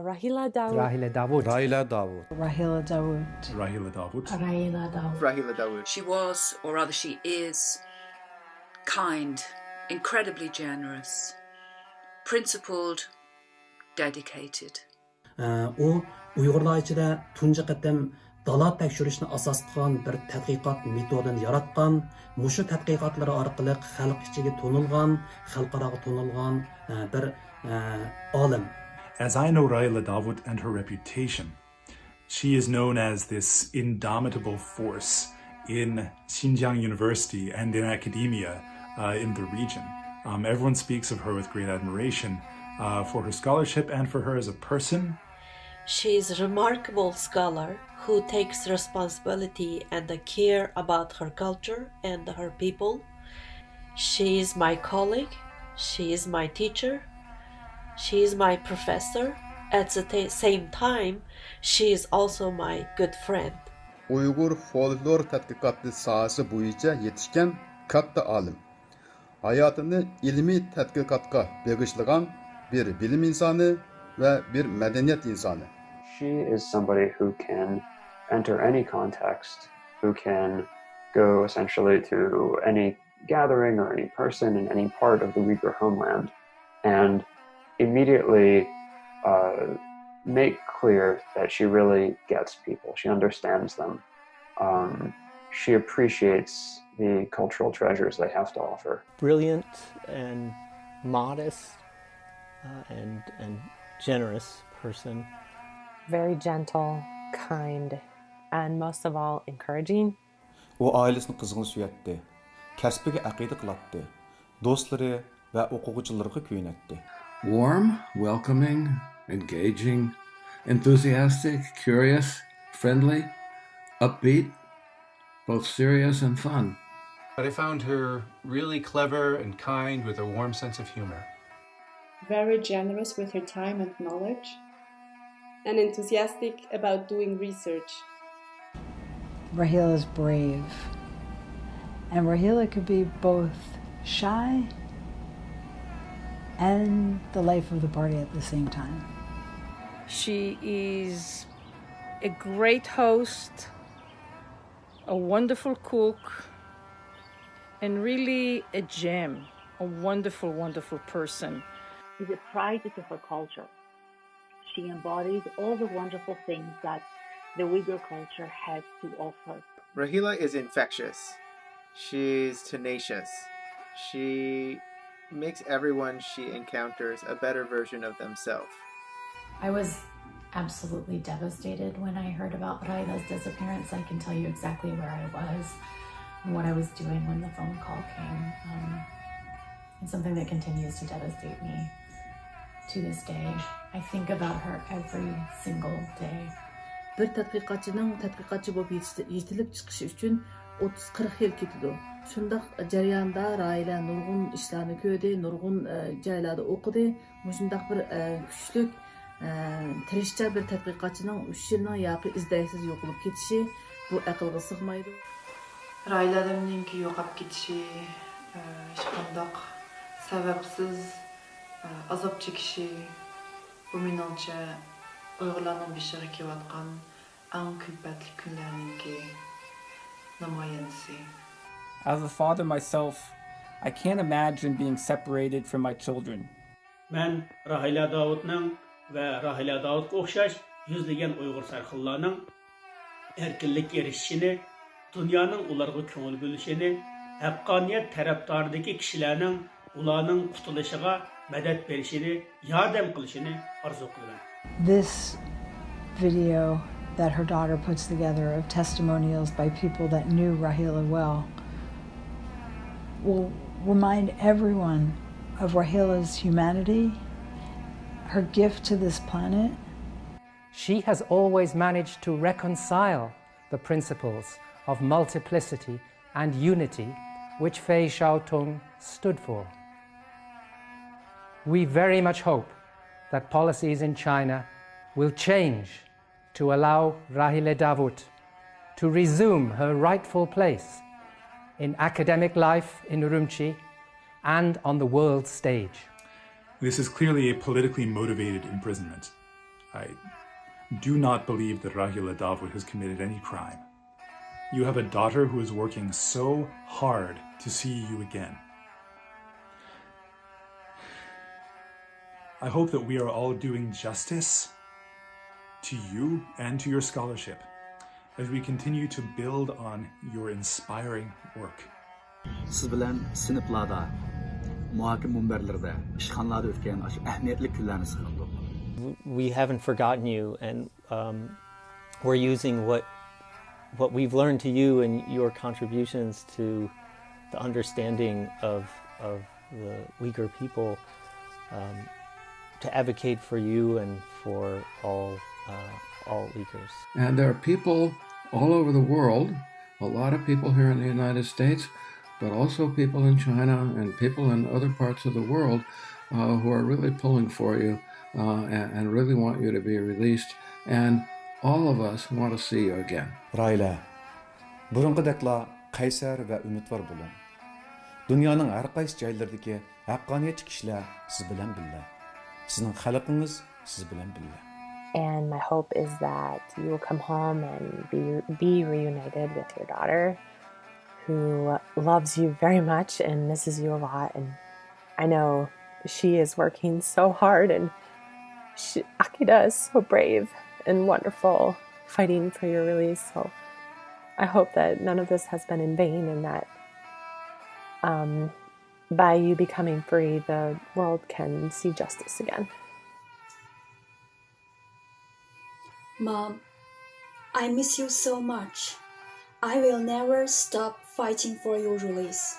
Rahile Dawut. Rahile Dawut. Rahile Dawut. Rahile Dawut. Rahile Dawut. Rahile Dawut. Rahile Dawut. She was, or rather she is, kind, incredibly generous, principled, dedicated. U Uyg'urlar ichida tunji qatam dala tekshirishni asos qilgan bir tadqiqot metodini yaratgan, mushu tadqiqotlari orqali xalq ichiga to'nilgan, xalqaroga to'nilgan bir olim. As I know Rahile Dawut and her reputation, she is known as this indomitable force in Xinjiang University and in academia in the region. Everyone speaks of her with great admiration for her scholarship and for her as a person. She is a remarkable scholar who takes responsibility and the care about her culture and her people. She is my colleague, she is my teacher, she is my professor. At the same time, she is also my good friend. Uyghur folklor tadqiqotı sahasi bo'yicha yetishgan katta olim. Hayotini ilmiy tadqiqotga bag'ishlagan bir bilim insoni ve bir medeniyet insanı. She is somebody who can enter any context, who can go essentially to any gathering or any person in any part of the Uyghur homeland and immediately make clear that she really gets people, she understands them. She appreciates the cultural treasures they have to offer. Brilliant and modest and generous person. Very gentle, kind, and most of all, encouraging. O ailesini qizg'in suyatdi, kasbiga aqida qilatdi, do'stlari va o'quvchilariga kuyunatdi. Warm, welcoming, engaging, enthusiastic, curious, friendly, upbeat, both serious and fun. But I found her really clever and kind with a warm sense of humor. Very generous with her time and knowledge, and enthusiastic about doing research. Rahile is brave, and Rahile could be both shy and the life of the party at the same time. She is a great host, a wonderful cook, and really a gem, a wonderful, wonderful person. She's a pride to her culture. She embodies all the wonderful things that the Uyghur culture has to offer. Rahile is infectious. She's tenacious. She makes everyone she encounters a better version of themselves. I was absolutely devastated when I heard about Rahile's disappearance. I can tell you exactly where I was and what I was doing when the phone call came. It's something that continues to devastate me to this day. I think about her every single day. Bir tadqiqotchining tadqiqotchi bo'lib yetilib chiqishi uchun 30-40 yil ketadi. Shundaq jarayonda Rahile nurg'un ishlarni ko'rdi, nurg'un joylarda o'qidi. Shundaq bir kuchli, tirishcha bir tadqiqotchining 3 yilning yoki izdaksiz yo'qolib ketishi bu aqlga sig'maydi. Rahile'ninki yo'qolib ketishi, hech qanday sababsiz azap çekishi, bu menimcha Uyg'urlarning beshig'i kelayotgan eng kulfatli kunlarninki namoyandasi. As a father myself, I can't imagine being separated from my children. Men Rahile Dawutning va Rahile Dawutga o'xshash yuzlagan Uyg'ur sarxillarning erkinlikka erishishini, dunyoning ularga ko'ngil bo'lishini, haqqoniyat tarafdoridagi kishilarning ularning qutulishiga madad berishini, yordam qilishini orzu qilaman. This video that her daughter puts together of testimonials by people that knew Rahile well will remind everyone of Rahile's humanity, her gift to this planet. She has always managed to reconcile the principles of multiplicity and unity which Fei Xiaotung stood for. We very much hope that policies in China will change to allow Rahile Dawut to resume her rightful place in academic life in Urumqi and on the world stage. This is clearly a politically motivated imprisonment. I do not believe that Rahile Dawut has committed any crime. You have a daughter who is working so hard to see you again. I hope that we are all doing justice to you and to your scholarship as we continue to build on your inspiring work. Siz bilan sinflarda, muhokama munbarlarida, ishxonalarda o'tgan ahamiyatli kunlarni sig'indik. We haven't forgotten you, and we're using what we've learned to you and your contributions to the understanding of the Uyghur people to advocate for you and for all Uyghurs. And there are people all over the world, a lot of people here in the United States, but also people in China and people in other parts of the world who are really pulling for you and really want you to be released. And all of us want to see you again. Rahile, burunqidekla qaysar va umidvor bo'ling. Dunyoning har qaysi joylaridagi haqqoniyatchi kishilar siz bilan birga. Sizning xalqingiz siz bilan birga. And my hope is that you will come home and be reunited with your daughter, who loves you very much and misses you a lot. And I know she is working so hard, and Akida is so brave and wonderful, fighting for your release. So I hope that none of this has been in vain, and that by you becoming free, the world can see justice again. Mom, I miss you so much. I will never stop fighting for your release.